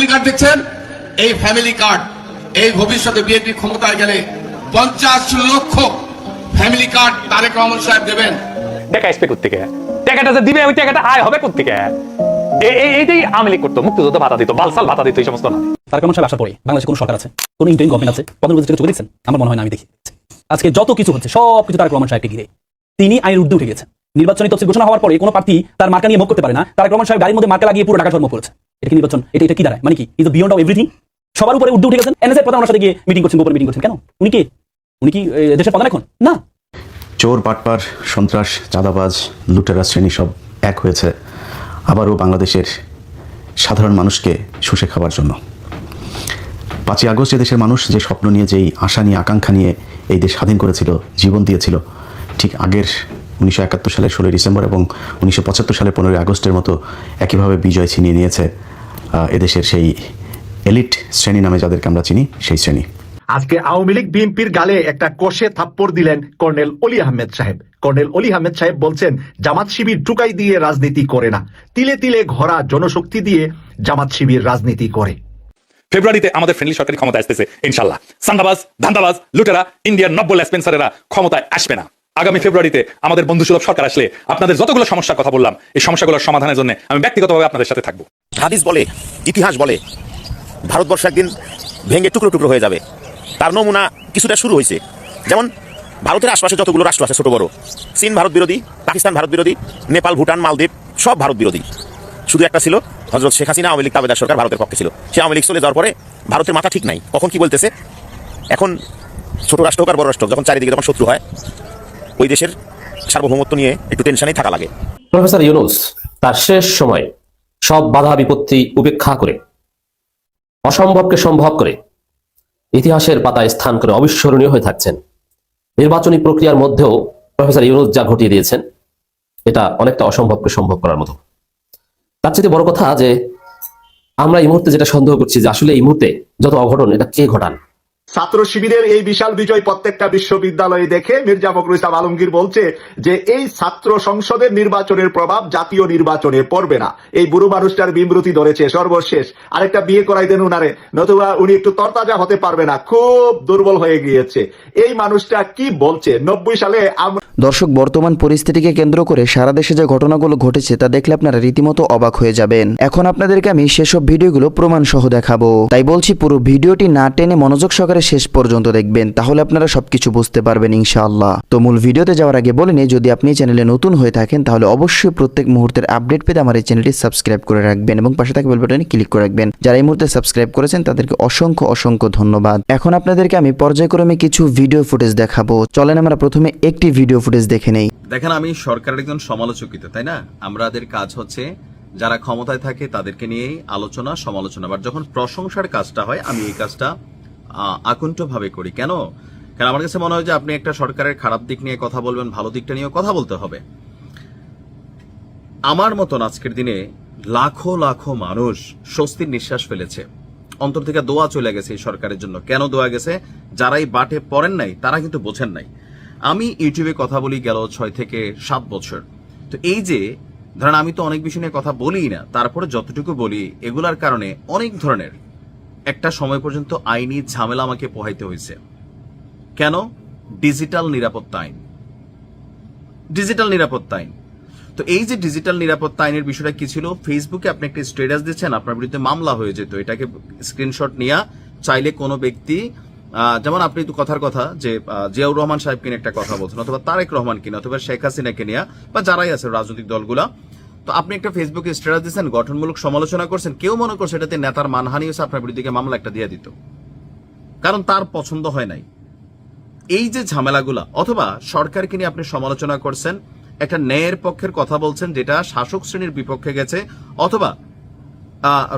Family card দেখছেন, এই family card এই ভবিষ্যতে বিএনপি ক্ষমতায় গেলে 50 লক্ষ ফ্যামিলি কার্ড তারেক রহমান সাহেব দেবেন। টাকা আসবে কোত্থেকে? টাকাটা যে দিবে ওই টাকাটা আয় হবে কোত্থেকে? এইটাই আওয়ামী লীগ করতো, মুক্তিযুদ্ধ ভাতা দিত, বালসাল ভাতা দিত, এই সমস্ত না। তারেক রহমান সাহেব আসার পরে বাংলাদেশে কোনো সরকার আছে, কোনো ইন্টারিম গভর্নমেন্ট আছে, প্রধানমন্ত্রী চোখে দেখছেন? আমার মনে হয় না, আমি দেখি। আজকে যত কিছু হচ্ছে সবকিছু তারেক রহমান সাহেবকে ঘিরে। তিনি আইনের ঊর্ধ্বে উঠে গেছেন। নির্বাচনী তফসিল ঘোষণা হওয়ার পরে কোনো প্রার্থী তার মার্কা নিয়ে মুখ করতে পারে না। তারেক রহমান সাহেব গাড়ির মধ্যে মার্কা লাগিয়ে পুরো ঢাকা জন্ম করেছে। এটা কি নির্বাচন? এটা কি দাঁড়ায়? মানে কি ইজ বিয়ন্ড অফ এভরিথিং? সবার উপরে ঊর্ধ্বে উঠে গেছেন। এনএসএ প্রধান ওনার সাথে গিয়ে মিটিং করছেন, গোপন মিটিং করছেন। কেন? উনি কি দেশের প্রধান এখন? না। চোর, বাটপার, সন্ত্রাস, চাঁদাবাজ, লুটেরা শ্রেণী সব এক হয়েছে আবারও বাংলাদেশের সাধারণ মানুষকে শুষে খাওয়ার জন্য। 5ই আগস্ট যে দেশের মানুষ যে স্বপ্ন নিয়ে, যেই আশা নিয়ে, আকাঙ্ক্ষা নিয়ে এই দেশ স্বাধীন করেছিল, জীবন দিয়েছিল, ঠিক আগের 1971 সালের 16 ডিসেম্বর এবং 1975 সালের 15 আগস্টের মতো একইভাবে বিজয় ছিনিয়ে নিয়েছে এদেশের সেই এলিট শ্রেণী নামে যাদেরকে আমরা চিনি, সেই শ্রেণী। আজকে আওয়ামী লীগ বিএনপির গালে একটা কষে থাপ্পড় দিলেন কর্নেল অলি আহমেদ সাহেব। কর্নেল অলি আহমেদ সাহেব বলছেন জামাত শিবির টুকাই দিয়ে রাজনীতি করে না, তিলে তিলে ঘরা জনশক্তি দিয়ে জামাত শিবির রাজনীতি করে। ফেব্রুয়ারিতে আমাদের ফ্রেন্ডলি সরকারি ক্ষমতা আসতেছে ইনশাল্লাহ। সান্দাবাজ, ধান্দাবাজ, লুটেরা, ইন্ডিয়ান নব্বল স্পেন্সারেরা ক্ষমতায় আসবে না। আগামী ফেব্রুয়ারিতে আমাদের বন্ধুসুলভ সরকার আসলে আপনাদের যতগুলো সমস্যার কথা বললাম, এই সমস্যাগুলোর সমাধানের জন্য আমি ব্যক্তিগতভাবে আপনাদের সাথে থাকবো। হাদিস বলে, ইতিহাস বলে, ভারতবর্ষ একদিন ভেঙে টুকরো টুকরো হয়ে যাবে। তার নমুনা কিছুটা শুরু হয়েছে। যেমন ভারতের আশপাশে যতগুলো রাষ্ট্র আছে ছোট বড়, চীন ভারত বিরোধী, পাকিস্তান ভারত বিরোধী, নেপাল, ভুটান, মালদ্বীপ সব ভারত বিরোধী। শুধু একটা ছিল হযরত শেখ হাসিনা, আওয়ামী লীগ তাবেদার সরকার, ভারতের পক্ষে ছিল। সে আওয়ামী লীগ চলে যাওয়ার পরে ভারতের মাথা ঠিক নাই, কখন কি বলতেছে। এখন ছোট রাষ্ট্র হোক আর বড় রাষ্ট্র, যখন চারিদিকে যখন শত্রু হয়, ওই দেশের সার্বভৌমত্ব নিয়ে একটু টেনশনেই থাকা লাগে। প্রফেসর ইউনূস তার শেষ সময় সব বাধা বিপত্তি উপেক্ষা করে, অসম্ভবকে সম্ভব করে, ইতিহাসের পাতায় স্থান করে অবিস্মরণীয় হয়ে থাকছেন। নির্বাচনী প্রক্রিয়ার মধ্যেও প্রফেসর ইউনূস যা ঘটিয়ে দিয়েছেন, এটা অনেকটা অসম্ভবকে সম্ভব করার মতো। তার চেয়ে বড় কথা যে আমরা এই মুহূর্তে যেটা সন্দেহ করছি যে আসলে এই মুহূর্তে যত অঘটন, এটা কে ঘটান? ছাত্র শিবিরের এই বিশাল বিজয় প্রত্যেকটা বিশ্ববিদ্যালয়ে দেখে মির্জা ফখরুল ইসলাম আলমগীর বলছে যে এই ছাত্র সংসদের নির্বাচনের প্রভাব জাতীয় নির্বাচনে পড়বে না। এই বুড়ো মানুষটার বিমৃতি ধরেছে সর্বশেষ। আরেকটা বিয়ে করাই দেন উনারে, নতুবা উনি একটু তরতাজা হতে পারবে না, খুব দুর্বল হয়ে গিয়েছে। এই মানুষটা কি বলছে? 90 সালে দর্শক, বর্তমান পরিস্থিতিকে কেন্দ্র করে সারা দেশে যে ঘটনাগুলো ঘটেছে তা দেখলে আপনারা রীতিমতো অবাক হয়ে যাবেন। এখন আপনাদেরকে আমি সেসব ভিডিওগুলো প্রমাণ সহ দেখাবো, তাই বলছি পুরো ভিডিওটি না টেনে মনোযোগ সহকারে শেষ পর্যন্ত দেখবেন, তাহলে আপনারা সবকিছু বুঝতে পারবেন ইনশাআল্লাহ। তো মূল ভিডিওতে যাওয়ার আগে বলে নেই, যদি আপনি চ্যানেলে নতুন হয়ে থাকেন তাহলে অবশ্যই প্রত্যেক মুহূর্তের আপডেট পেতে আমার এই চ্যানেলটি সাবস্ক্রাইব করে রাখবেন এবং পাশে থাকা বেল বাটনে ক্লিক করে রাখবেন। যারা এই মুহূর্তে সাবস্ক্রাইব করেছেন তাদেরকে অসংখ্য ধন্যবাদ। এখন আপনাদেরকে আমি পর্যায়ক্রমে কিছু ভিডিও ফুটেজ দেখাবো, চলেন আমরা প্রথমে একটি ভিডিও ফুটেজ দেখে নেই। দেখেন, আমি সরকারের একজন সমালোচকিত, তাই না? আমাদের কাজ হচ্ছে যারা ক্ষমতায় থাকে তাদেরকে নিয়েই আলোচনা, সমালোচনা। বাট যখন প্রশংসার কাজটা হয়, আমি এই কাজটা আকণ্ঠভাবে করি। কেন? কারণ আমার কাছে মনে হয় যে আপনি একটা সরকারের খারাপ দিক নিয়ে কথা বলবেন, ভালো দিকটা নিয়েও কথা বলতে হবে। আমার মতন আজকের দিনে লাখো লাখো মানুষ স্বস্তির নিঃশ্বাস ফেলেছে, অন্তর থেকে দোয়া চলে গেছে এই সরকারের জন্য। কেন দোয়া গেছে? যারাই বাটে পড়েন নাই তারা কিন্তু বোঝেন নাই। আমি ইউটিউবে কথা বলি গেল 6 থেকে 7 বছর। তো এই যে ধরেন, আমি তো অনেক বিষয় নিয়ে কথা বলি না, তারপরে যতটুকু বলি এগুলার কারণে অনেক ধরনের একটা সময় পর্যন্ত আইনি ঝামেলা আমাকে পোহাইতে হয়েছে। কেন? ডিজিটাল নিরাপত্তা আইন, ডিজিটাল নিরাপত্তা আইন। তো এই যে ডিজিটাল নিরাপত্তা আইনের বিষয়টা কি ছিল? ফেসবুকে আপনি একটা স্ট্যাটাস দিচ্ছেন, আপনার বিরুদ্ধে মামলা হয়ে যেত। এটাকে স্ক্রিনশট নিয়ে চাইলে কোনো ব্যক্তি, যেমন আপনি তো কথার কথা যে জিয়াউর রহমান সাহেবকে নিয়ে একটা কথা বলছেন, অথবা তারেক রহমানকে নিয়ে, অথবা শেখ হাসিনাকে নিয়ে, বা যারাই আছে রাজনৈতিক দলগুলা, তো আপনি একটা ফেসবুকে স্ট্যাটাস দিচ্ছেন, গঠনমূলক সমালোচনা করছেন, কেউ মনে করছে এটাতে নেতার মানহানি হয়েছে, আপনার বিরুদ্ধে মামলা একটা দিয়ে দিত, কারণ তার পছন্দ হয় নাই। এই যে ঝামেলাগুলা, অথবা সরকারকে নিয়ে আপনি সমালোচনা করছেন, একটা ন্যায়ের পক্ষের কথা বলছেন যেটা শাসক শ্রেণীর বিপক্ষে গেছে, অথবা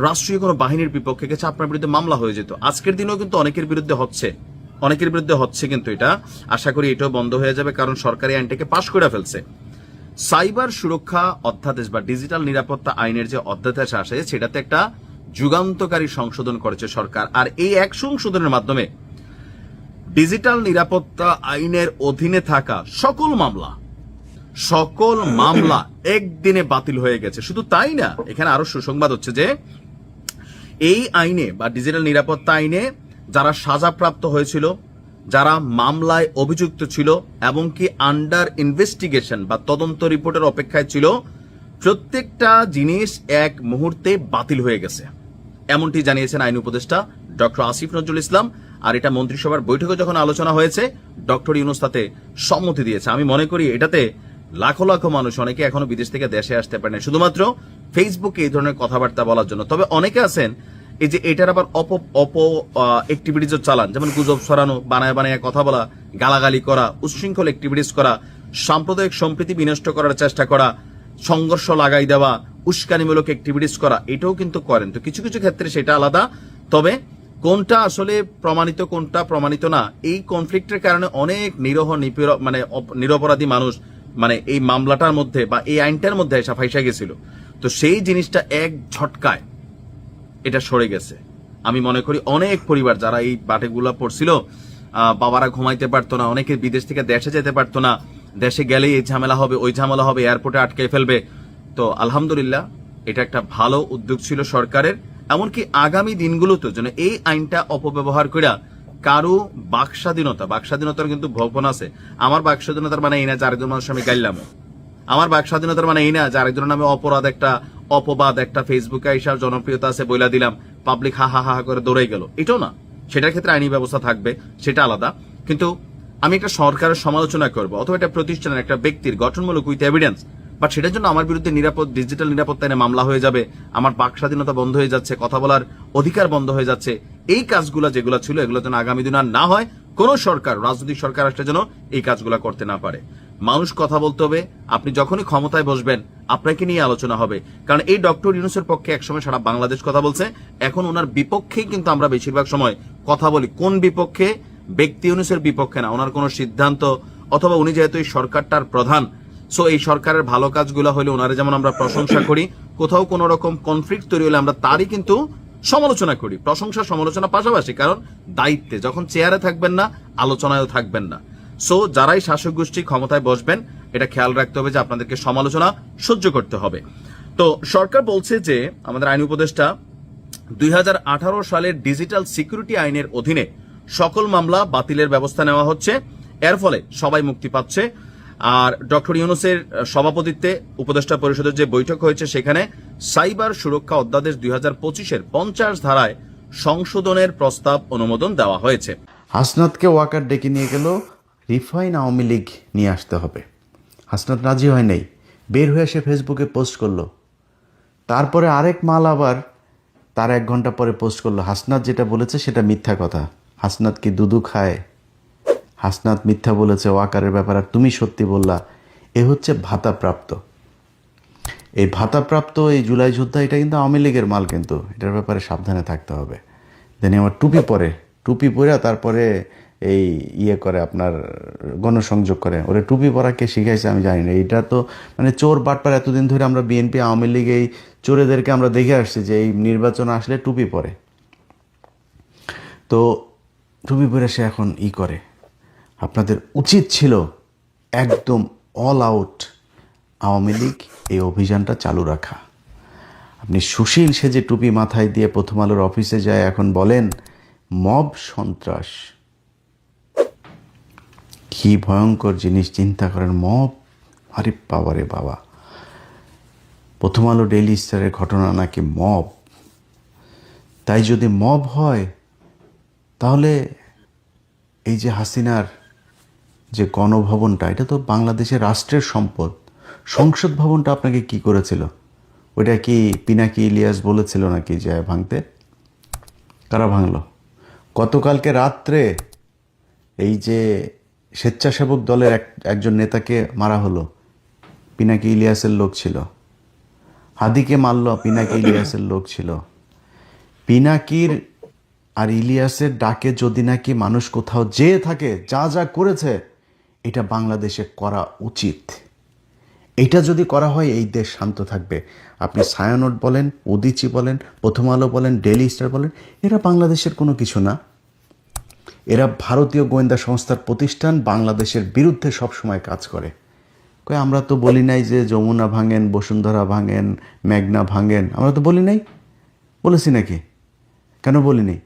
রাষ্ট্রীয় কোনো বাহিনীর বিপক্ষে গেছে, আপনার বিরুদ্ধে মামলা হয়ে যেত। আজকের দিনেও কিন্তু অনেকের বিরুদ্ধে হচ্ছে, কিন্তু এটা আশা করি এটাও বন্ধ হয়ে যাবে, কারণ সরকারি আইনটাকে পাশ করে ফেলছে। সাইবার সুরক্ষা অধ্যাদেশ বা ডিজিটাল নিরাপত্তা আইনের যে অধ্যাদেশ আসে, সেটাতে একটা যুগান্তকারী সংশোধন করেছে সরকার। আর এই এক সংশোধনের মাধ্যমে ডিজিটাল নিরাপত্তা আইনের অধীনে থাকা সকল মামলা একদিনে বাতিল হয়ে গেছে। শুধু তাই না, এখানে আরো সুসংবাদ হচ্ছে যে এই আইনে বা ডিজিটাল নিরাপত্তা আইনে যারা সাজাপ্রাপ্ত হয়েছিল, যারা মামলায় অভিযুক্ত ছিল এবং কি আন্ডার ইনভেস্টিগেশন বা তদন্ত রিপোর্টের অপেক্ষায় ছিল, প্রত্যেকটা জিনিস এক মুহূর্তে বাতিল হয়ে গেছে, এমনটি জানিয়েছেন আইন উপদেষ্টা ডক্টর আসিফ নজরুল ইসলাম। আর এটা মন্ত্রিসভার বৈঠকে যখন আলোচনা হয়েছে, ডক্টর ইউনূস তাতে সম্মতি দিয়েছে। আমি মনে করি এটাতে লাখো লাখো মানুষ, অনেকে এখনো বিদেশ থেকে দেশে আসতে পারে না শুধুমাত্র ফেসবুকে এই ধরনের কথাবার্তা বলার জন্য। তবে অনেকে আছেন এই যে এটার আবার অ্যাক্টিভিটিজও চালান, যেমন গুজব ছড়ানো, বানায় বানায় কথা বলা, গালাগালি করা, উচ্ছৃঙ্খল অ্যাক্টিভিটিস করা, সাম্প্রদায়িক সম্প্রীতি বিনষ্ট করার চেষ্টা করা, সংঘর্ষ লাগাই দেওয়া, উস্কানিমূলক অ্যাক্টিভিটিস করা, এটাও কিন্তু করেন। তো কিছু কিছু ক্ষেত্রে সেটা আলাদা। তবে কোনটা আসলে প্রমাণিত কোনটা প্রমাণিত না, এই কনফ্লিক্টের কারণে অনেক নিরপরাধী মানুষ এই মামলাটার মধ্যে বা এই আইনটার মধ্যে এসে ফাইসা গেছিল। তো সেই জিনিসটা এক ঝটকায় এটা সরে গেছে। আমি মনে করি অনেক পরিবার যারা এই বাটেগুলা পড়ছিল, বাবারা ঘুমাইতে পারতো না, অনেকে বিদেশ থেকে দেশে যেতে পারতো না, দেশে গেলেই এই ঝামেলা হবে ওই ঝামেলা হবে, এয়ারপোর্টে আটকে ফেলবে। তো আলহামদুলিল্লাহ এটা একটা ভালো উদ্যোগ ছিল সরকারের। এমনকি আগামী দিনগুলোতে যেন এই আইনটা অপব্যবহার করে কারো বাকস্বাধীনতার কিন্তু ভোপন আছে। আমার বাকস্বাধীনতার মানে এই না যে আরেকজন মানুষ আমি গাইলাম, আমার বাকস্বাধীনতার মানে এই না যে আরেকজনের নামে অপবাদ একটা ফেসবুকে আইসার জনপ্রিয়তা আছে বইলা দিলাম, পাবলিক হা হা হা করে দৌড়াই গেল, এটাও না। সেটার ক্ষেত্রে আইনি ব্যবস্থা থাকবে, সেটা আলাদা। কিন্তু আমি একটা সরকারের সমালোচনা করব অথবা একটা প্রতিষ্ঠানের, একটা ব্যক্তির গঠনমূলক উইথ এভিডেন্স, বাট সেটার জন্য আমার বিরুদ্ধে ডিজিটাল নিরাপত্তা এনে মামলা হয়ে যাবে, আমার বাক স্বাধীনতা বন্ধ হয়ে যাচ্ছে, কথা বলার অধিকার বন্ধ হয়ে যাচ্ছে, এই কাজগুলো যেগুলো ছিল এগুলো যেন আগামী দিন আর না হয়। কোন সরকার, রাজনৈতিক সরকার আসলে যেন এই কাজগুলো করতে না পারে। মানুষ কথা বলতে হবে। আপনি যখনই ক্ষমতায় বসবেন আপনাকে নিয়ে আলোচনা হবে, কারণ এই ডক্টর ইউনূসের পক্ষে একসময় সারা বাংলাদেশ কথা বলছে, এখন ওনার বিপক্ষেই কিন্তু আমরা বেশিরভাগ সময় কথা বলি। কোন বিপক্ষে? ব্যক্তি ইউনূসের বিপক্ষে না, ওনার কোনো সিদ্ধান্ত অথবা উনি যেহেতু এই সরকারটার প্রধান, সো এই সরকারের ভালো কাজগুলো হলে ওনারা যেমন আমরা প্রশংসা করি, কোথাও কোন রকম কনফ্লিক্ট তৈরি হলে আমরা তারই কিন্তু সমালোচনা করি, প্রশংসা সমালোচনা পাশাপাশি। কারণ দায়িত্বে যখন চেয়ারে থাকবেন না, আলোচনায়ও থাকবেন না। সো যারাই শাসক গোষ্ঠী ক্ষমতায় বসবেন, এটা খেয়াল রাখতে হবে যে আপনাদেরকে সমালোচনা সহ্য করতে হবে। তো সরকার বলছে যে আমাদের আইন উপদেষ্টা 2018 সালের ডিজিটাল সিকিউরিটি আইনের অধীনে সকল মামলা বাতিলের ব্যবস্থা নেওয়া হচ্ছে, এর ফলে সবাই মুক্তি পাচ্ছে। আর ডক্টর ইউনূসের সভাপতিত্বে উপদেষ্টা পরিষদের যে বৈঠক হয়েছে সেখানে সাইবার সুরক্ষা অধ্যাদেশ 2025-এর 50 ধারায় সংশোধনের প্রস্তাব অনুমোদন দেওয়া হয়েছে। হাসনাতকে ওয়াকার ডেকে নিয়ে গেল, রিফাইন আওয়ামী লীগ নিয়ে আসতে হবে। হাসনাত রাজি হয় নাই, বের হয়ে সে ফেসবুকে পোস্ট করলো। তারপরে আরেক মাল আবার তার 1 ঘন্টা পরে পোস্ট করলো, হাসনাত যেটা বলেছে সেটা মিথ্যা কথা। হাসনাত কি দুদু খায়? হাসনাত মিথ্যা বলেছে ওয়াকারের ব্যাপারে, আর তুমি সত্যি বললা। এ হচ্ছে ভাতাপ্রাপ্ত। এই ভাতাপ্রাপ্ত এই জুলাই যোদ্ধা, এটা কিন্তু আওয়ামী লীগের মাল, কিন্তু এটার ব্যাপারে সাবধানে থাকতে হবে। দেন আমার টুপি পরে তারপরে এই করে আপনার গণসংযোগ করে। ওরে টুপি পরা কে শিখাইছে আমি জানি না। এটা তো চোর বাটপার। এতদিন ধরে আমরা বিএনপি আওয়ামী লীগ এই চোরেদেরকে আমরা দেখে আসছি যে এই নির্বাচন আসলে টুপি পরে। তো টুপি পরে সে এখন করে। আপনাদের উচিত ছিল একদম অল আউট আওয়ামী লীগ এই অভিযানটা চালু রাখা। আপনি সুশীল সেজে টুপি মাথায় দিয়ে প্রথম আলোর অফিসে যায়, এখন বলেন মব সন্ত্রাস। কি ভয়ঙ্কর জিনিস চিন্তা করেন, মব। আরে বাবারে বাবা, প্রথম আলো ডেইলি স্টারের ঘটনা নাকি মব। তাই যদি মব হয় তাহলে এই যে হাসিনার যে গণভবনটা, এটা তো বাংলাদেশের রাষ্ট্রের সম্পদ। সংসদ ভবনটা আপনাকে কি করেছিল? ওইটা কি পিনাকি ইলিয়াস বলেছিল নাকি যে ভাঙতে? কারা ভাঙলো? গতকালকে রাত্রে এই যে স্বেচ্ছাসেবক দলের একজন নেতাকে মারা হলো, পিনাকি ইলিয়াসের লোক ছিল। হাদিকে মারল, পিনাকি ইলিয়াসের লোক ছিল। পিনাকির আর ইলিয়াসের ডাকে যদি নাকি মানুষ কোথাও যেয়ে থাকে, যা যা করেছে এটা বাংলাদেশে করা উচিত। এটা যদি করা হয় এই দেশ শান্ত থাকবে। আপনি ছায়ানট বলেন, উদীচী বলেন, প্রথম আলো বলেন, ডেইলি স্টার বলেন, এরা বাংলাদেশের কোনো কিছু না। এরা ভারতীয় গোয়েন্দা সংস্থার প্রতিষ্ঠান, বাংলাদেশের বিরুদ্ধে সবসময় কাজ করে। আমরা তো বলি নাই যে যমুনা ভাঙেন, বসুন্ধরা ভাঙেন, মেঘনা ভাঙেন, আমরা তো বলি নাই। বলেছি নাকি? কেন বলিনি?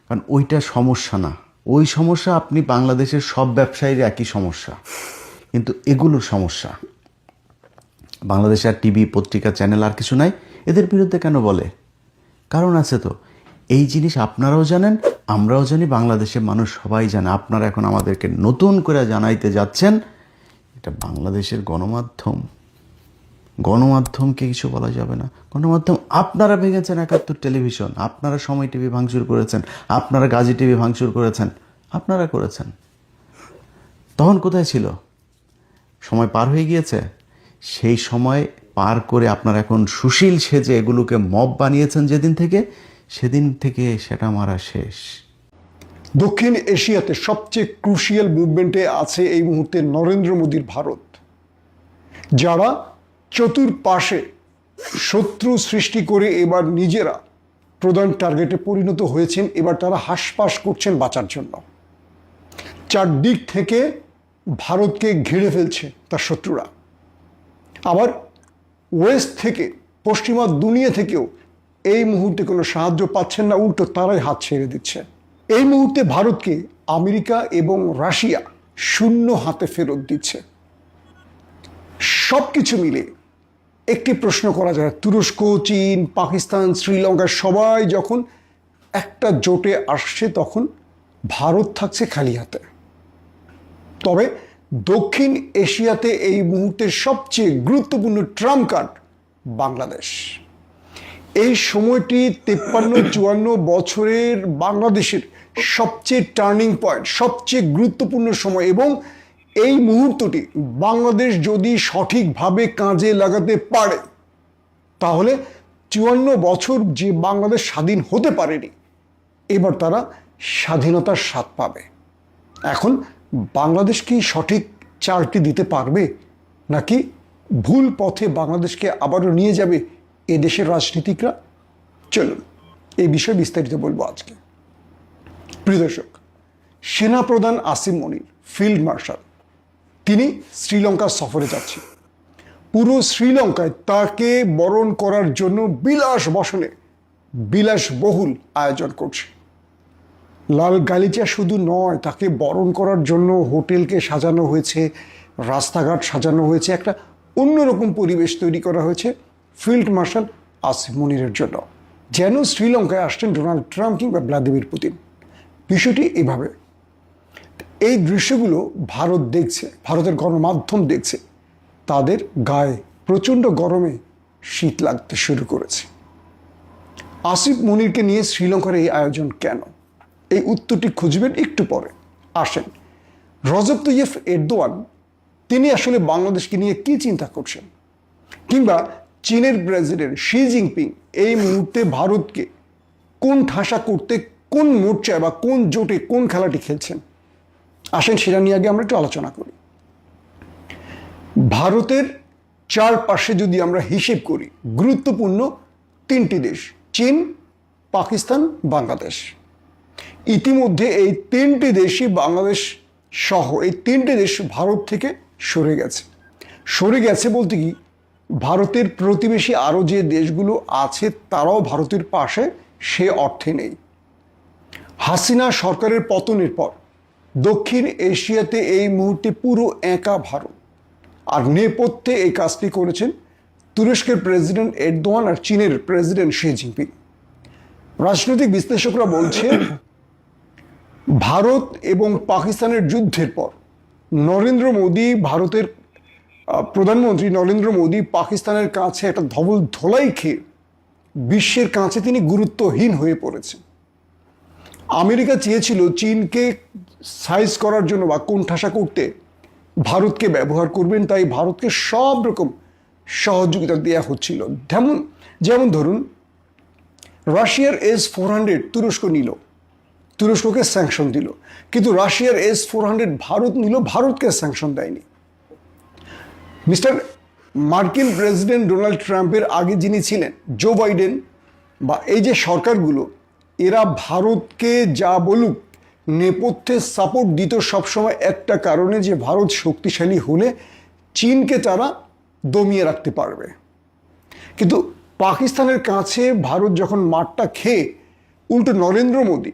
কারণ ওইটা সমস্যা না, ওই সমস্যা আপনি বাংলাদেশের সব ব্যবসায়ীর একই সমস্যা, কিন্তু এগুলোর সমস্যা বাংলাদেশে আর টিভি পত্রিকা চ্যানেল আর কিছু নাই। এদের বিরুদ্ধে কেন বলে? কারণ আছে তো। এই জিনিস আপনারাও জানেন, আমরাও জানি, বাংলাদেশের মানুষ সবাই জানে। আপনারা এখন আমাদেরকে নতুন করে জানাইতে যাচ্ছেন এটা বাংলাদেশের গণমাধ্যমকে কিছু বলা যাবে না। গণমাধ্যম আপনারা ভেঙেছেন, ৭১ টেলিভিশন, আপনারা সময় টিভি ভাঙচুর করেছেন, আপনারা গাজী টিভি ভাঙচুর করেছেন, আপনারা করেছেন। তখন কোথায় ছিল? সময় পার হয়ে গিয়েছে। সেই সময় পার করে আপনারা এখন সুশীল সেজে এগুলোকে মব বানিয়েছেন সেদিন থেকে সেটা মারা শেষ। দক্ষিণ এশিয়াতে সবচেয়ে ক্রুশিয়াল মুভমেন্টে আছে এই মুহূর্তে নরেন্দ্র মোদীর ভারত, যারা চতুর্পাশে শত্রু সৃষ্টি করে এবার নিজেরা প্রধান টার্গেটে পরিণত হয়েছেন। এবার তারা হাসপাস করছেন বাঁচার জন্য। চারদিক থেকে ভারতকে ঘিরে ফেলছে তার শত্রুরা। আবার ওয়েস্ট থেকে, পশ্চিমা দুনিয়া থেকেও এই মুহূর্তে কোনো সাহায্য পাচ্ছেন না, উল্টো তারাই হাত ছেড়ে দিচ্ছে। এই মুহূর্তে ভারতকে আমেরিকা এবং রাশিয়া শূন্য হাতে ফেরত দিচ্ছে। সব কিছু মিলে একটি প্রশ্ন করা যায়, তুরস্ক, চীন, পাকিস্তান, শ্রীলঙ্কা সবাই যখন একটা জোটে আসছে তখন ভারত থাকছে খালি হাতে। তবে দক্ষিণ এশিয়াতে এই মুহূর্তের সবচেয়ে গুরুত্বপূর্ণ ট্রাম্প কার্ড বাংলাদেশ। এই সময়টি ৫৩-৫৪ বছরের বাংলাদেশের সবচেয়ে টার্নিং পয়েন্ট, সবচেয়ে গুরুত্বপূর্ণ সময়, এবং এই মুহূর্তটি বাংলাদেশ যদি সঠিকভাবে কাজে লাগাতে পারে তাহলে ৫৪ বছর যে বাংলাদেশ স্বাধীন হতে পারেনি, এবার তারা স্বাধীনতার স্বাদ পাবে। এখন বাংলাদেশ কি সঠিক চালটি দিতে পারবে, নাকি ভুল পথে বাংলাদেশকে আবারও নিয়ে যাবে এদেশের রাজনীতিকরা? চলুন এই বিষয়ে বিস্তারিত বলবো আজকে। প্রিয় দর্শক, সেনাপ্রধান আসিম মনির, ফিল্ড মার্শাল, তিনি শ্রীলঙ্কা সফরে যাচ্ছেন। পুরো শ্রীলঙ্কায় তাকে বরণ করার জন্য বিলাসবহুল আয়োজন করছে। লাল গালিচা শুধু নয়, তাকে বরণ করার জন্য হোটেলকে সাজানো হয়েছে, রাস্তাঘাট সাজানো হয়েছে, একটা অন্যরকম পরিবেশ তৈরি করা হয়েছে ফিল্ড মার্শাল আসিম মনিরের জন্য, যেন শ্রীলঙ্কায় আসছেন ডোনাল্ড ট্রাম্প কিংবা ভ্লাদিমির পুতিন। বিষয়টি এভাবে, এই দৃশ্যগুলো ভারত দেখছে, ভারতের গণমাধ্যম দেখছে, তাদের গায়ে প্রচণ্ড গরমে শীত লাগতে শুরু করেছে। আসিফ মনিরকে নিয়ে শ্রীলঙ্কার এই আয়োজন কেন, এই উত্তরটি খুঁজবেন একটু পরে। আসেন, রজব তৈয়ব এরদোয়ান তিনি আসলে বাংলাদেশকে নিয়ে কি চিন্তা করছেন, কিংবা চীনের প্রেসিডেন্ট শি জিনপিং এই মুহূর্তে ভারতকে কোন ঠাসা করতে কোন মোর্চায় বা কোন জোটে কোন খেলাটি খেলছেন, আসেন সেটা নিয়ে আগে আমরা একটু আলোচনা করি। ভারতের চারপাশে যদি আমরা হিসেব করি, গুরুত্বপূর্ণ 3টি দেশ, চীন, পাকিস্তান, বাংলাদেশ। ইতিমধ্যে এই 3টি দেশই, বাংলাদেশ সহ এই 3টে দেশ ভারত থেকে সরে গেছে বলতে কি, ভারতের প্রতিবেশী আরও যে দেশগুলো আছে তারাও ভারতের পাশে সে অর্থে নেই। হাসিনা সরকারের পতনের পর দক্ষিণ এশিয়াতে এই মুহূর্তে পুরো একা ভারত, আর নেপথ্যে এই কাজটি করেছেন তুরস্কের প্রেসিডেন্ট এরদোয়ান আর চীনের প্রেসিডেন্ট শি জিনপিং। রাজনৈতিক বিশ্লেষকরা বলছে ভারত এবং পাকিস্তানের যুদ্ধের পর নরেন্দ্র মোদী, ভারতের প্রধানমন্ত্রী নরেন্দ্র মোদী পাকিস্তানের কাছে একটা ধোলাই খেয়ে বিশ্বের কাছে তিনি গুরুত্বহীন হয়ে পড়েছেন। আমেরিকা চেয়েছিল চীনকে সাইজ করার জন্য বা কোণঠাসা করতে ভারতকে ব্যবহার করবেন, তাই ভারতকে সব রকম সহযোগিতা দেওয়া হচ্ছিল। যেমন ধরুন, রাশিয়ার S-400 তুরস্ক নিল, তুরস্ককে স্যাংশন দিল, কিন্তু রাশিয়ার S-400 ভারত নিল, ভারতকে স্যাংশন দেয়নি। মিস্টার মার্কিন প্রেসিডেন্ট ডোনাল্ড ট্রাম্পের আগে যিনি ছিলেন জো বাইডেন, বা এই যে সরকারগুলো, এরা ভারতকে যা বলুক নেপথ্যে সাপোর্ট দিত সবসময় একটা কারণে, যে ভারত শক্তিশালী হলে চীনকে তারা দমিয়ে রাখতে পারবে। কিন্তু পাকিস্তানের কাছে ভারত যখন মারটা খেয়ে উল্টো নরেন্দ্র মোদী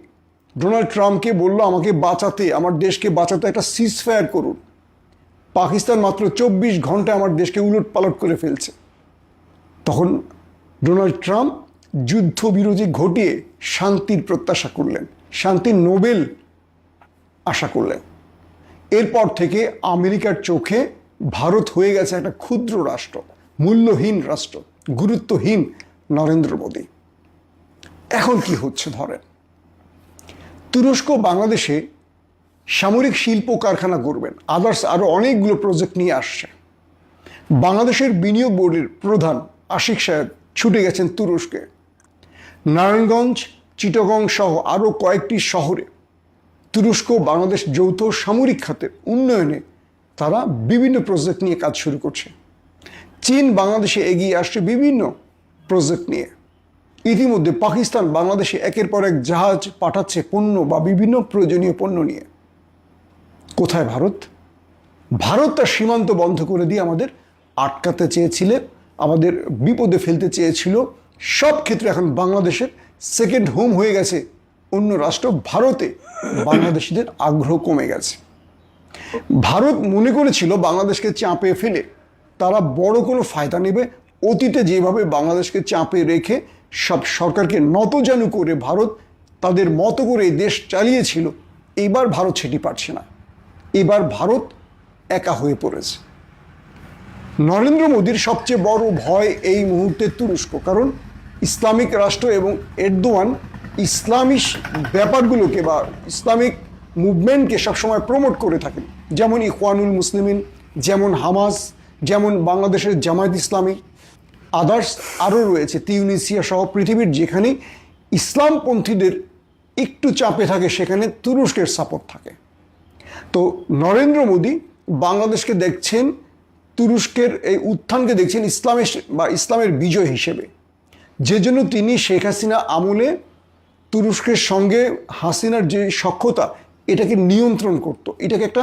ডোনাল্ড ট্রাম্পকে বলল আমাকে বাঁচাতে, আমার দেশকে বাঁচাতে একটা সিজফায়ার করুন। পাকিস্তান মাত্র 24 ঘন্টায় আমার দেশকে উলট পালট করে ফেলছে। তখন ডোনাল্ড ট্রাম্প যুদ্ধবিরতি ঘটিয়ে শান্তির প্রত্যাশা করলেন, শান্তির নোবেল আশা করলেন। এরপর থেকে আমেরিকার চোখে ভারত হয়ে গেছে একটা ক্ষুদ্র রাষ্ট্র, মূল্যহীন রাষ্ট্র, গুরুত্বহীন নরেন্দ্র মোদী। এখন কি হচ্ছে ধরেন, তুরস্ক বাংলাদেশে সামরিক শিল্প কারখানা করবেন, আদার্স আরও অনেকগুলো প্রজেক্ট নিয়ে আসছে। বাংলাদেশের বিনিয়োগ বোর্ডের প্রধান আশিক সাহেব ছুটে গেছেন তুরস্কে। নারায়ণগঞ্জ, চিটাগং সহ আরও কয়েকটি শহরে তুরস্ক বাংলাদেশ যৌথ সামরিক খাতের উন্নয়নে তারা বিভিন্ন প্রজেক্ট নিয়ে কাজ শুরু করছে। চীন বাংলাদেশে এগিয়ে আসছে বিভিন্ন প্রজেক্ট নিয়ে। ইতিমধ্যে পাকিস্তান বাংলাদেশে একের পর এক জাহাজ পাঠাচ্ছে পণ্য বা বিভিন্ন প্রয়োজনীয় পণ্য নিয়ে। কোথায় ভারত? ভারত তার সীমান্ত বন্ধ করে দিয়ে আমাদের আটকাতে চেয়েছিল, আমাদের বিপদে ফেলতে চেয়েছিল। সব ক্ষেত্রে এখন বাংলাদেশের সেকেন্ড হোম হয়ে গেছে অন্য রাষ্ট্র ভারতে। বাংলাদেশিদের আগ্রহ কমে গেছে। ভারত মনে করেছিল বাংলাদেশকে চাপে ফেলে তারা বড় কোনো ফায়দা নেবে। অতীতে যেভাবে বাংলাদেশকে চাপে রেখে সব সরকারকে নতজানু করে ভারত তাদের মতো করে দেশ চালিয়েছিল, এবার ভারত সেটি পারছে না। এবার ভারত একা হয়ে পড়েছে। নরেন্দ্র মোদীর সবচেয়ে বড় ভয় এই মুহূর্তে তুরস্ক, কারণ ইসলামিক রাষ্ট্র এবং এরদোয়ান ইসলামিক ব্যাপারগুলোকে বা ইসলামিক মুভমেন্টকে সবসময় প্রমোট করে থাকেন, যেমন ইখওয়ানুল মুসলিমিন, যেমন হামাস, যেমন বাংলাদেশের জামায়াত ইসলামী, আদার্স আরও রয়েছে তিউনিসিয়া সহ পৃথিবীর যেখানে ইসলামপন্থীদের একটু চাপে থাকে সেখানে তুরস্কের সাপোর্ট থাকে। তো নরেন্দ্র মোদী বাংলাদেশকে দেখছেন, তুরস্কের এই উত্থানকে দেখছেন ইসলামের বা ইসলামের বিজয় হিসেবে, যে জন্য তিনি শেখ হাসিনা আমলে তুরস্কের সঙ্গে হাসিনার যে সখ্যতা এটাকে নিয়ন্ত্রণ করত, এটাকে একটা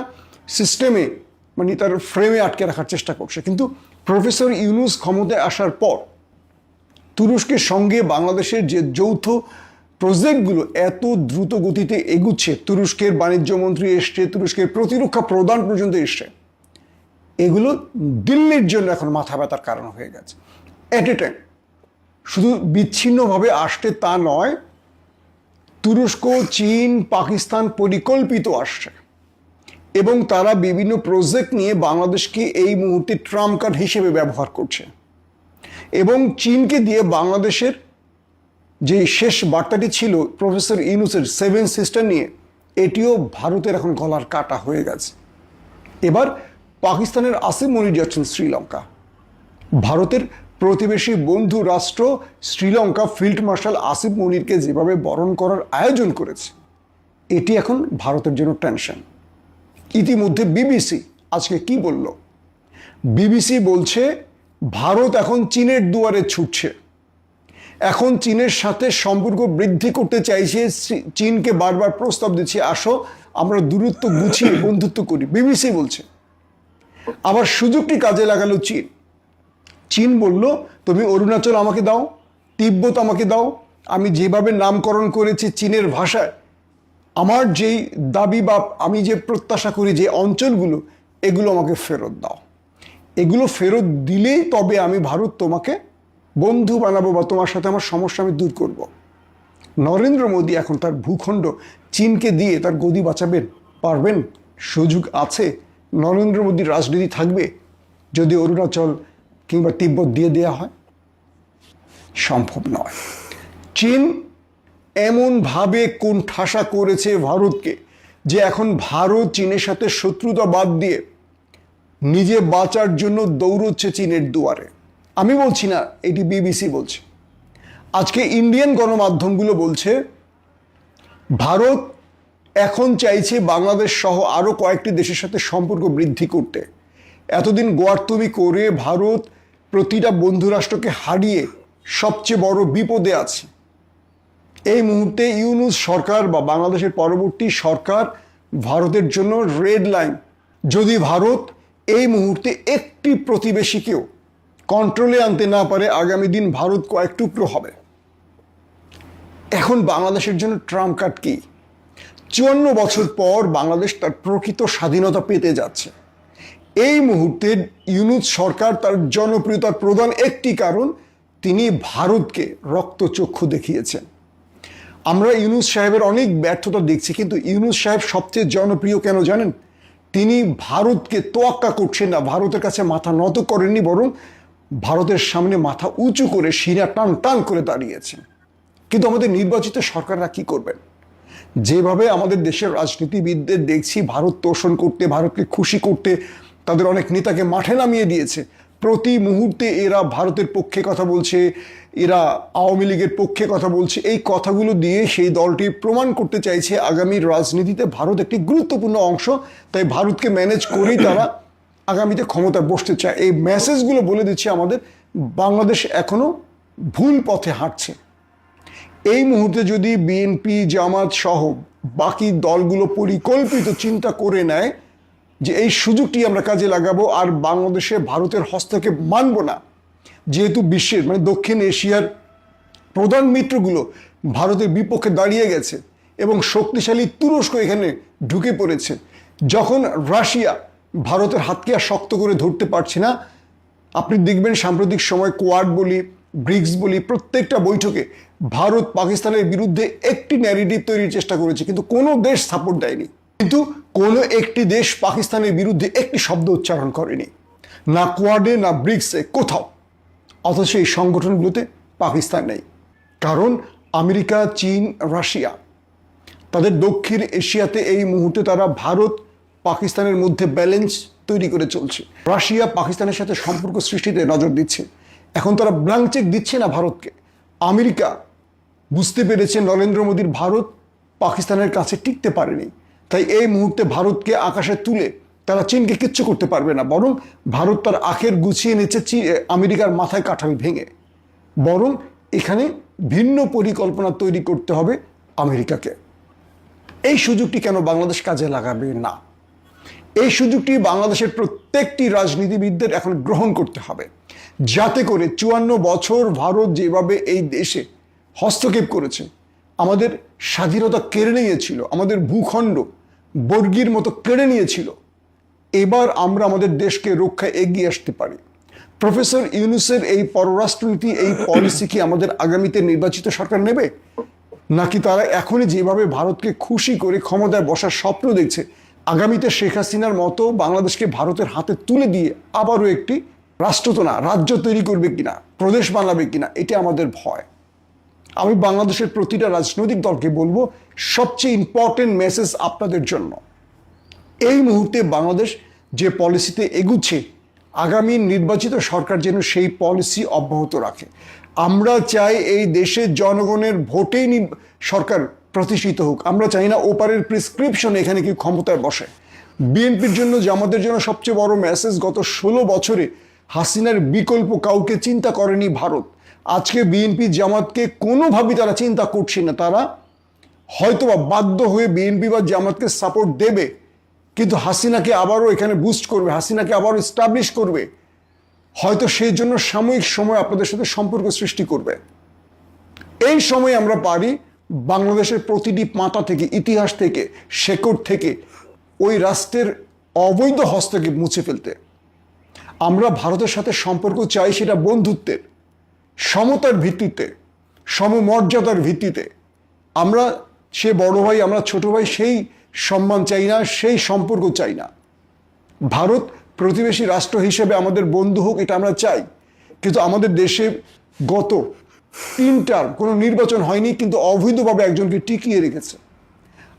সিস্টেমে মানে তার ফ্রেমে আটকে রাখার চেষ্টা করছে। কিন্তু প্রফেসর ইউনূস ক্ষমতায় আসার পর তুরস্কের সঙ্গে বাংলাদেশের যে যৌথ প্রজেক্টগুলো এত দ্রুত গতিতে এগুচ্ছে, তুরস্কের বাণিজ্য মন্ত্রী এসছে, তুরস্কের প্রতিরক্ষা প্রদান পর্যন্ত এসছে, এগুলো দিল্লির জন্য এখন মাথা ব্যথার কারণ হয়ে গেছে। অ্যাট এ টাইম শুধু বিচ্ছিন্নভাবে আসতে তা নয়, তুরস্ক, চীন, পাকিস্তান পরিকল্পিত আসছে এবং তারা বিভিন্ন প্রজেক্ট নিয়ে বাংলাদেশকে এই মুহূর্তে ট্রাম্প কার্ড হিসেবে ব্যবহার করছে। এবং চীনকে দিয়ে বাংলাদেশের যে শেষ বার্তাটি ছিল প্রফেসর ইউনূসের 7 সিস্টার নিয়ে, এটিও ভারতের এখন গলার কাটা হয়ে গেছে। এবার পাকিস্তানের আসিফ মনির যাচ্ছেন শ্রীলঙ্কা। ভারতের প্রতিবেশী বন্ধু রাষ্ট্র শ্রীলঙ্কা ফিল্ড মার্শাল আসিফ মনিরকে যেভাবে বরণ করার আয়োজন করেছে, এটি এখন ভারতের জন্য টেনশন। ইতিমধ্যে বিবিসি আজকে কি বলল? বিবিসি বলছে ভারত এখন চীনের দুয়ারে ছুটছে, এখন চীনের সাথে সম্পর্ক বৃদ্ধি করতে চাইছে। চীনকে বারবার প্রস্তাব দিচ্ছে, আসো আমরা দূরত্ব গুছিয়ে বন্ধুত্ব করি, বিবিসি বলছে। আবার সুযোগটি কাজে লাগালো চীন। চীন বলল তুমি অরুণাচল আমাকে দাও, তিব্বত আমাকে দাও, আমি যেভাবে নামকরণ করেছি চীনের ভাষায়, আমার যেই দাবি বা আমি যে প্রত্যাশা করি যে অঞ্চলগুলো, এগুলো আমাকে ফেরত দাও। এগুলো ফেরত দিলেই তবে আমি ভারত তোমাকে বন্ধু বানাবো বা তোমার সাথে আমার সমস্যা আমি দূর করব। নরেন্দ্র মোদী এখন তার ভূখণ্ড চীনকে দিয়ে তার গদি বাঁচাবেন পারবেন? সুযোগ আছে। নরেন্দ্র মোদীর রাজনীতি থাকবে যদি অরুণাচল কিংবা তিব্বত দিয়ে দেওয়া হয়? সম্ভব নয়। চীন এমনভাবে কোণঠাসা করেছে ভারতকে যে এখন ভারত চীনের সাথে শত্রুতা বাদ দিয়ে নিজে বাঁচার জন্য দৌড়চ্ছে চীনের দুয়ারে। আমি বলছি না, এটি বিবিসি বলছে। আজকে ইন্ডিয়ান গণমাধ্যমগুলো বলছে ভারত এখন চাইছে বাংলাদেশ সহ আরও কয়েকটি দেশের সাথে সম্পর্ক বৃদ্ধি করতে। এতদিন গোয়ার্তুমি করে ভারত প্রতিটা বন্ধু রাষ্ট্রকে হারিয়ে সবচেয়ে বড় বিপদে আছে। এই মুহূর্তে ইউনূস সরকার বা বাংলাদেশের পরবর্তী সরকার ভারতের জন্য রেড লাইন। যদি ভারত এই মুহূর্তে একটি প্রতিবেশীকেও কন্ট্রোলে আনতে না পারে, আগামী দিন ভারত কয়েক টুকরো হবে। এখন বাংলাদেশের জন্য ট্রাম্প কার্ড কি? 54 বছর পর বাংলাদেশ তার প্রকৃত স্বাধীনতা পেতে যাচ্ছে। এই মুহূর্তে ইউনূস সরকার তার জনপ্রিয়তার প্রধান একটি কারণ, তিনি ভারতকে রক্তচক্ষু দেখিয়েছেন। আমরা ইউনূস সাহেবের অনেক ব্যর্থতা দেখছি, কিন্তু ইউনূস সাহেব সবচেয়ে জনপ্রিয় কেন জানেন? তিনি ভারতকে তোয়াক্কা করছেন না, ভারতের কাছে মাথা নত করেননি, বরং ভারতের সামনে মাথা উঁচু করে শিরা টান টান করে দাঁড়িয়েছেন। কিন্তু আমাদের নির্বাচিত সরকাররা কি করবেন? যেভাবে আমাদের দেশের রাজনীতিবিদদের দেখছি ভারত তোষণ করতে, ভারতকে খুশি করতে তাদের অনেক নেতাকে মাঠে নামিয়ে দিয়েছে। প্রতি মুহূর্তে এরা ভারতের পক্ষে কথা বলছে, এরা আওয়ামী লীগের পক্ষে কথা বলছে। এই কথাগুলো দিয়ে সেই দলটি প্রমাণ করতে চাইছে আগামীর রাজনীতিতে ভারত একটি গুরুত্বপূর্ণ অংশ, তাই ভারতকে ম্যানেজ করেই তারা আগামীতে ক্ষমতায় বসতে চায়। এই মেসেজগুলো বলে দিচ্ছে আমাদের বাংলাদেশ এখনো ভুল পথে হাঁটছে। এই মুহূর্তে যদি বিএনপি, জামাত সহ বাকি দলগুলো পরিকল্পিত চিন্তা করে নেয় যে এই সুযোগটি আমরা কাজে লাগাবো আর বাংলাদেশে ভারতের হস্তক্ষেপ মানব না, যেহেতু বিশ্বের মানে দক্ষিণ এশিয়ার প্রধান মিত্রগুলো ভারতের বিপক্ষে দাঁড়িয়ে গেছে এবং শক্তিশালী তুরস্ক এখানে ঢুকে পড়েছে, যখন রাশিয়া ভারতের হাতকে আর শক্ত করে ধরতে পারছে না, আপনি দেখবেন সাম্প্রতিক সময় কোয়াড বলি, ব্রিক্স বলি, প্রত্যেকটা বৈঠকে ভারত পাকিস্তানের বিরুদ্ধে একটি ন্যারেটিভ তৈরির চেষ্টা করেছে, কিন্তু কোনো দেশ সাপোর্ট দেয়নি। কিন্তু কোনো একটি দেশ পাকিস্তানের বিরুদ্ধে একটি শব্দ উচ্চারণ করেনি, না কোয়াডে না ব্রিক্সে, কোথাও। অথচ এই সংগঠনগুলোতে পাকিস্তান নেই, কারণ আমেরিকা, চীন, রাশিয়া তাদের দক্ষিণ এশিয়াতে এই মুহূর্তে তারা ভারত পাকিস্তানের মধ্যে ব্যালেন্স তৈরি করে চলছে। রাশিয়া পাকিস্তানের সাথে সম্পর্ক সৃষ্টিতে নজর দিচ্ছে, এখন তারা ব্ল্যাঙ্ক চেক দিচ্ছে না ভারতকে। আমেরিকা বুঝতে পেরেছে নরেন্দ্র মোদীর ভারত পাকিস্তানের কাছে টিকতে পারেনি, তাই এই মুহূর্তে ভারতকে আকাশে তুলে তারা চীনকে কিচ্ছু করতে পারবে না, বরং ভারত তার আখের গুছিয়ে নিচ্ছে আমেরিকার মাথায় কাঁঠাল ভেঙে। বরং এখানে ভিন্ন পরিকল্পনা তৈরি করতে হবে আমেরিকাকে। এই সুযোগটি কেন বাংলাদেশ কাজে লাগাবে না? এই সুযোগটি বাংলাদেশের প্রত্যেকটি রাজনীতিবিদদের এখন গ্রহণ করতে হবে, যাতে করে 54 বছর ভারত যেভাবে এই দেশে হস্তক্ষেপ করেছে, আমাদের স্বাধীনতা কেড়ে নিয়েছিল, আমাদের ভূখণ্ড বর্গীর মতো কেড়ে নিয়েছিল, এবার আমরা আমাদের দেশকে রক্ষায় এগিয়ে আসতে পারি। প্রফেসর ইউনূসের এই পররাষ্ট্রনীতি, এই পলিসি কি আমাদের আগামীতে নির্বাচিত সরকার নেবে, নাকি তারা এখনই যেভাবে ভারতকে খুশি করে ক্ষমতায় বসার স্বপ্ন দেখছে, আগামীতে শেখ হাসিনার মতো বাংলাদেশকে ভারতের হাতে তুলে দিয়ে আবারও একটি রাষ্ট্র তো না রাজ্য তৈরি করবে কিনা, প্রদেশ বানাবে কিনা, এটা আমাদের ভয়। আমি বাংলাদেশের প্রতিটা রাজনৈতিক দলকে বলবো, সবচেয়ে ইম্পর্টেন্ট মেসেজ আপনাদের জন্য, এই মুহূর্তে বাংলাদেশ যে পলিসিতে এগুচ্ছে, আগামী নির্বাচিত সরকার যেন সেই পলিসি অব্যাহত রাখে। আমরা চাই এই দেশের জনগণের ভোটেই সরকার প্রতিষ্ঠিত হোক, আমরা চাই না ওপারের প্রেসক্রিপশন এখানে কি ক্ষমতায় বসে। বিএনপির জন্য, জামাতের জন্য সবচেয়ে বড় মেসেজ, গত 16 বছরে হাসিনার বিকল্প কাউকে চিন্তা করেনি ভারত। আজকে বিএনপি জামাতকে কোনোভাবেই তারা চিন্তা করছে না, তারা হয়তোবা বাধ্য হয়ে বিএনপি বা জামাতকে সাপোর্ট দেবে, কিন্তু হাসিনাকে আবারও এখানে বুস্ট করবে, হাসিনাকে আবারও এস্টাবলিশ করবে, হয়তো সেই জন্য সাময়িক সময় আপনাদের সাথে সম্পর্ক সৃষ্টি করবে। এই সময় আমরা পারি বাংলাদেশের প্রতিটি পাতা থেকে, ইতিহাস থেকে, শেকড় থেকে ওই রাষ্ট্রের অবৈধ হস্তক্ষেপ মুছে ফেলতে। আমরা ভারতের সাথে সম্পর্ক চাই, সেটা বন্ধুত্বের, সমতার ভিত্তিতে, সমমর্যাদার ভিত্তিতে। আমরা সে বড় ভাই, আমরা ছোট ভাই, সেই সম্মান চাই না, সেই সম্পর্ক চাই না। ভারত প্রতিবেশী রাষ্ট্র হিসেবে আমাদের বন্ধু হোক, এটা আমরা চাই, কিন্তু আমাদের দেশে গত 3টার কোনো নির্বাচন হয়নি, কিন্তু অবৈধভাবে একজনকে টিকিয়ে রেখেছে।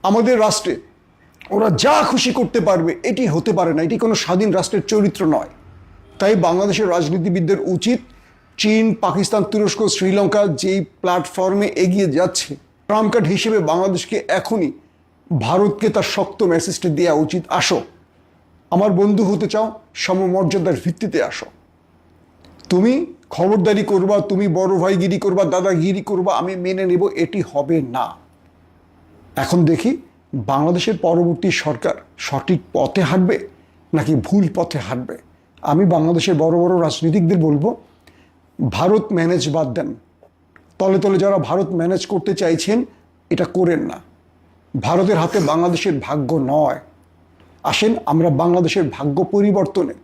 আমাদের রাষ্ট্রে ওরা যা খুশি করতে পারবে, এটি হতে পারে না, এটি কোনো স্বাধীন রাষ্ট্রের চরিত্র নয়। তাই বাংলাদেশের রাজনীতিবিদদের উচিত, চীন, পাকিস্তান, তুরস্ক, শ্রীলঙ্কা যেই প্ল্যাটফর্মে এগিয়ে যাচ্ছে, ট্রাম্প কার্ড হিসেবে বাংলাদেশকে এখনই ভারতকে তার শক্ত মেসেজটা দেওয়া উচিত। আসো, আমার বন্ধু হতে চাও, সমমর্যাদার ভিত্তিতে আসো। তুমি খবরদারি করবা, তুমি বড় ভাইগিরি করবা, দাদাগিরি করবা, আমি মেনে নেব, এটি হবে না। এখন দেখি বাংলাদেশের পরবর্তী সরকার সঠিক পথে হাঁটবে নাকি ভুল পথে হাঁটবে। আমি বাংলাদেশের বড় বড় রাজনীতিকদের বলবো, ভারত ম্যানেজ বাদ দেন, তলে তলে যারা ভারত ম্যানেজ করতে চাইছেন এটা করেন না। ভারতের হাতে বাংলাদেশের ভাগ্য নয়। আসেন আমরা বাংলাদেশের ভাগ্য পরিবর্তনে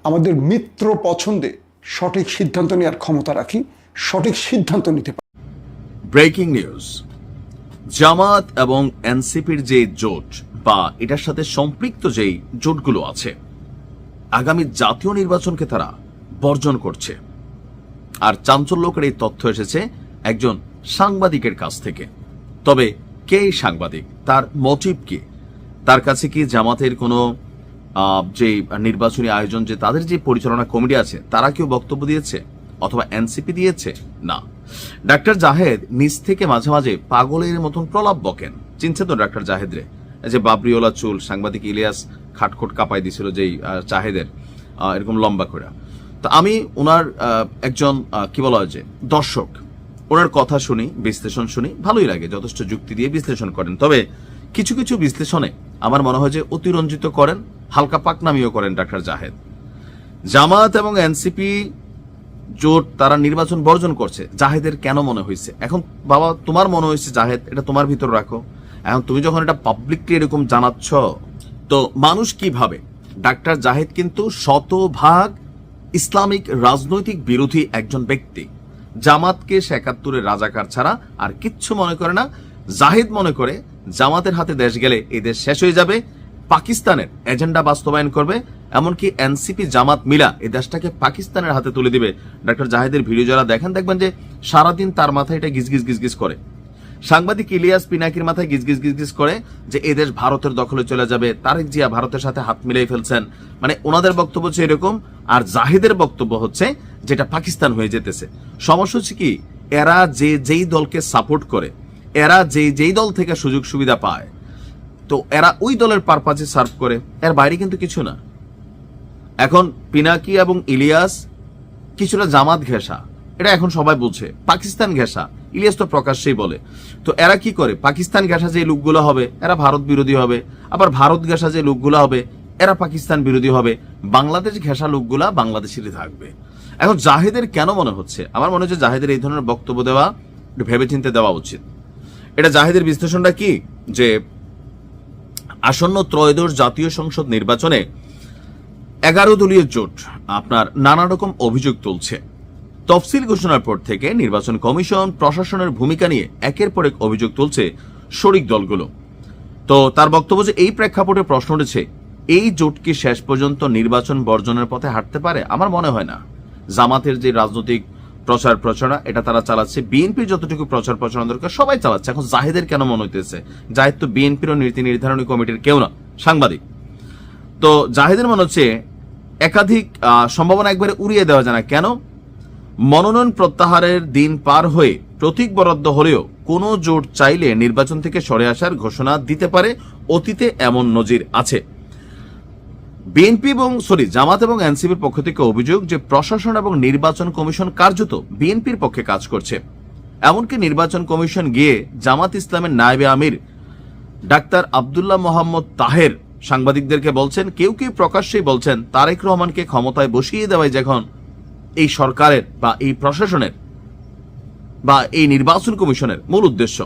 আমাদের মিত্র পছন্দে সঠিক সিদ্ধান্ত নেওয়ার ক্ষমতা রাখি, সঠিক সিদ্ধান্ত নিতে পারি। ব্রেকিং নিউজ, জামাত এবং এনসিপির যে জোট বা এটার সাথে সম্পৃক্ত যেই জোটগুলো আছে, আগামী জাতীয় নির্বাচনকে তারা বর্জন করছে। আর চাঞ্চল্যকর এই তথ্য এসেছে একজন সাংবাদিকের কাছ থেকে। তবে কে এই সাংবাদিক, তার মোটিভ কি, তার কাছে কি জামাতের কোনো যে নির্বাচনী আয়োজন যে তাদের যে পরিচালনা কমিটি আছে তারা কেউ বক্তব্য দিয়েছে অথবা এনসিপি দিয়েছে? না। ডাক্তার জাহেদ নিজ থেকে মাঝে মাঝে পাগলের মতন প্রলাপ বকেন। চিনছে তো ডাক্তার জাহেদরে? যে বাবরিওলা চুল, সাংবাদিক ইলিয়াস খাটখোট কাঁপাই দিছিল যেই জাহেদের এরকম লম্বা করে। তো আমি ওনার একজন কি বলা হয় যে দর্শক, ওনার কথা শুনি, বিশ্লেষণ শুনি, ভালোই লাগে, যথেষ্ট যুক্তি দিয়ে বিশ্লেষণ করেন। তবে কিছু কিছু বিশ্লেষণে আমার মনে হয় যে অতিরঞ্জিত করেন, হালকা পাকনামিও করেন ডাক্তার জাহেদ। জামাত এবং এনসিপি জোট তারা নির্বাচন বর্জন করছে, জাহেদের কেন মনে হয়েছে? এখন বাবা তোমার মনে হয়েছে জাহেদ, এটা তোমার ভিতর রাখো। এখন তুমি যখন এটা পাবলিকলি এরকম জানাচ্ছ, তো মানুষ কি ভাবে? ডাক্তার জাহেদ কিন্তু শতভাগ ইসলামিক রাজনৈতিক বিরোধী একজন ব্যক্তি। জামাতকে ৭১ রাজাকার ছাড়া আর কিচ্ছু মনে করে না। জাহিদ মনে করে জামাতের হাতে দেশ গেলে এই দেশ শেষ হয়ে যাবে, পাকিস্তানের এজেন্ডা বাস্তবায়ন করবে, এমনকি এনসিপি জামাত মিলা এই দেশটাকে পাকিস্তানের হাতে তুলে দিবে। ডাক্তার জাহিদের ভিডিও যারা দেখেন দেখবেন যে সারাদিন তার মাথায় এটা গিজগিজ গিজগিজ করে। সাংবাদিক ইলিয়াস পিনাকির মাথায় গিজগিজ গিজগিজ করে যে এদেশ ভারতের দখলে চলে যাবে, তারেক জিয়া ভারতের সাথে হাত মিলাই ফেলছেন। মানে ওনাদের বক্তব্য হচ্ছে এরকম, আর জাহিদের বক্তব্য হচ্ছে যেটা পাকিস্তান হয়ে যেতেছে। সমস্যা হচ্ছে কি, এরা যেই দলকে সাপোর্ট করে, এরা যেই দল থেকে সুযোগ সুবিধা পায়, তো এরা ওই দলের পারপাজে সার্ভ করে, এর বাইরে কিন্তু কিছু না। এখন পিনাকি এবং ইলিয়াস কিছুটা জামাত ঘেঁষা, এটা এখন সবাই বলছে। পাকিস্তান ঘেঁষা ইলিয়াস তো প্রকাশ্যেই বলে। তো এরা কি করে, পাকিস্তান ঘেঁষা যে লোকগুলো হবে এরা ভারত বিরোধী হবে, আবার ভারত ঘেঁষা যে লোকগুলো হবে এরা পাকিস্তান বিরোধী হবে, বাংলাদেশ ঘেঁষা লোকগুলা বাংলাদেশেরই থাকবে। এখন জাহেদের কেন মনে হচ্ছে? আমার মনে হচ্ছে জাহেদের এই ধরনের বক্তব্য দেওয়া একটু ভেবেচিন্তে দেওয়া উচিত। এটা জাহেদের বিশ্লেষণটা কি, যে আসন্ন ত্রয়োদশ জাতীয় সংসদ নির্বাচনে 11 দলীয় জোট আপনার নানা রকম অভিযোগ তুলছে। তফসিল ঘোষণার পর থেকে নির্বাচন কমিশন প্রশাসনের ভূমিকা নিয়ে একের পর এক অভিযোগ তুলছে শরিক দলগুলো। তো তার বক্তব্য যে এই প্রেক্ষাপটে প্রশ্ন উঠেছে, এই জোট কি শেষ পর্যন্ত নির্বাচন বর্জনের পথে হাঁটতে পারে? আমার মনে হয় না। জামাতের যে রাজনৈতিক প্রচার প্রচারণা এটা তারা চালাচ্ছে, বিএনপির যতটুকু প্রচার প্রচারণা দরকার সবাই চালাচ্ছে। এখন জাহেদের কেন মনে হইতেছে? জাহেদ তো বিএনপির নীতি নির্ধারণী কমিটির কেউ না, সাংবাদিক। তো জাহেদের মনে হচ্ছে একাধিক সম্ভাবনা একবারে উড়িয়ে দেওয়া যায় না। কেন? মনোনয়ন প্রত্যাহারের দিন পার হয়ে প্রতীক বরাদ্দ হলেও কোনো জোট চাইলে নির্বাচন থেকে সরে আসার ঘোষণা দিতে পারে। অতীতে এমন নজির আছে। জামাত এবং এনসিপির পক্ষ থেকে অভিযোগ যে প্রশাসন এবং নির্বাচন কমিশন কার্যত বিএনপির পক্ষে কাজ করছে। এমনকি নির্বাচন কমিশন গিয়ে জামাত ইসলামের নায়েবে আমির ডাক্তার আব্দুল্লাহ মোহাম্মদ তাহের সাংবাদিকদেরকে বলছেন, কেউ কেউ প্রকাশ্যেই বলছেন তারেক রহমানকে ক্ষমতায় বসিয়ে দেওয়াই যখন এই সরকারের বা এই প্রশাসনের বা এই নির্বাচন কমিশনের মূল উদ্দেশ্য।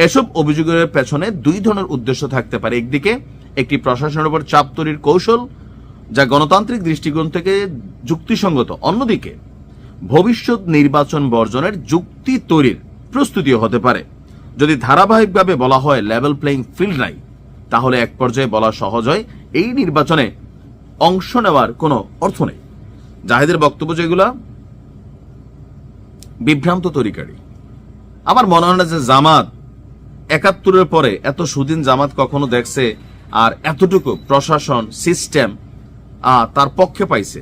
এসব অভিযোগের পেছনে দুই ধরনের উদ্দেশ্য থাকতে পারে। একদিকে একটি প্রশাসনের উপর চাপ তৈরির কৌশল যা গণতান্ত্রিক দৃষ্টিকোণ থেকে যুক্তিসঙ্গত, অন্যদিকে ভবিষ্যৎ নির্বাচন বর্জনের যুক্তি তৈরির প্রস্তুতিও হতে পারে। যদি ধারাবাহিকভাবে বলা হয় লেভেল প্লেইং ফিল্ড নাই, তাহলে এক পর্যায়ে বলা সহজ হয় এই নির্বাচনে অংশ নেওয়ার কোনো অর্থ নেই। জাহেদের বক্তব্য যেগুলা বিভ্রান্ত তরিকারী। আমার মনে হয় না যে জামাত ৭১ পরে এত সুদিন জামাত কখনো দেখছে, আর এতটুকু প্রশাসন সিস্টেম তার পক্ষে পাইছে,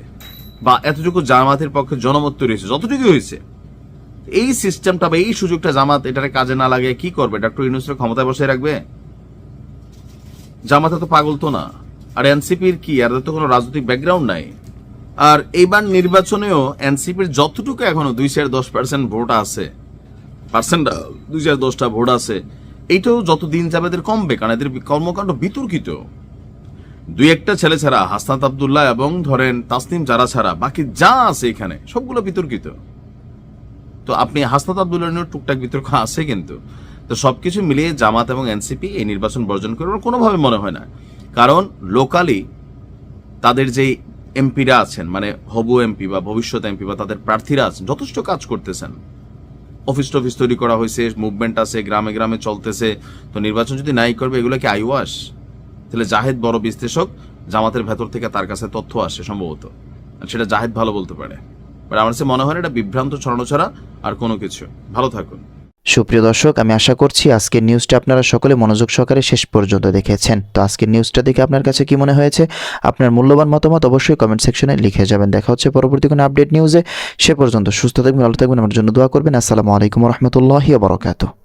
বা এতটুকু জামাতের পক্ষে জনমত তৈরি হয়েছে যতটুকু হয়েছে। এই সিস্টেমটা বা এই সুযোগটা জামাত এটারে কাজে না লাগে কি করবে? ডক্টর ইউনূসের ক্ষমতায় বসে রাখবে? জামাতে তো পাগল তো না। আর এনসিপির কি, আর তো কোনো রাজনৈতিক ব্যাকগ্রাউন্ড নাই। আর এইবার নির্বাচনেও এনসিপির যতটুকু এখনো ২-১০% ভোট আছে, ২-১০টা ভোট আছে, এইটাও যত দিন যাবে এদের কমবে, কারণ এদের কর্মকাণ্ড বিতর্কিত। দুই একটা ছেলে ছাড়া, হাসনাত আব্দুল্লাহ এবং ধরেন তাসনিম যারা ছাড়া বাকি যা আছে এখানে সবগুলো বিতর্কিত। তো আপনি হাসনাত আব্দুল্লাহ নিয়েও টুকটাক বিতর্ক আছে, কিন্তু তো সবকিছু মিলিয়ে জামাত এবং এনসিপি এই নির্বাচন বর্জন করবে কোনোভাবে মনে হয় না। কারণ লোকালি তাদের যেই এমপিরা আছেন, মানে হবু এমপি বা ভবিষ্যৎ এমপি বা তাদের প্রার্থীরা আছেন, যথেষ্ট কাজ করতেছেন। অফিস টফিস তৈরি করা হয়েছে, মুভমেন্ট আছে, গ্রামে গ্রামে চলতেছে। তো নির্বাচন যদি নাই করবে, এগুলো কি আইওয়াস? তাহলে জাহেদ বড় বিশ্লেষক, জামাতের ভেতর থেকে তার কাছে তথ্য আসে সম্ভবত, সেটা জাহেদ ভালো বলতে পারে। বাট আমার কাছে মনে হয় এটা বিভ্রান্ত ছড়ানো ছাড়া আর কোনো কিছু। ভালো থাকুন। সুপ্রিয় দর্শক, আমি আশা করছি আজকের নিউজটা আপনারা সকলে মনোযোগ সহকারে শেষ পর্যন্ত দেখেছেন। তো আজকের নিউজটা দেখে আপনার কাছে কি মনে হয়েছে? আপনার মূল্যবান মতামত অবশ্যই কমেন্ট সেকশনে লিখে যাবেন। দেখা হচ্ছে পরবর্তী কোনো আপডেট নিউজে। সে পর্যন্ত সুস্থ থাকবেন, ভালো থাকবেন, আমার জন্য দোয়া করবেন। আসসালামু আলাইকুম রহমতুল্লাহি ওয়া বারাকাতুহু।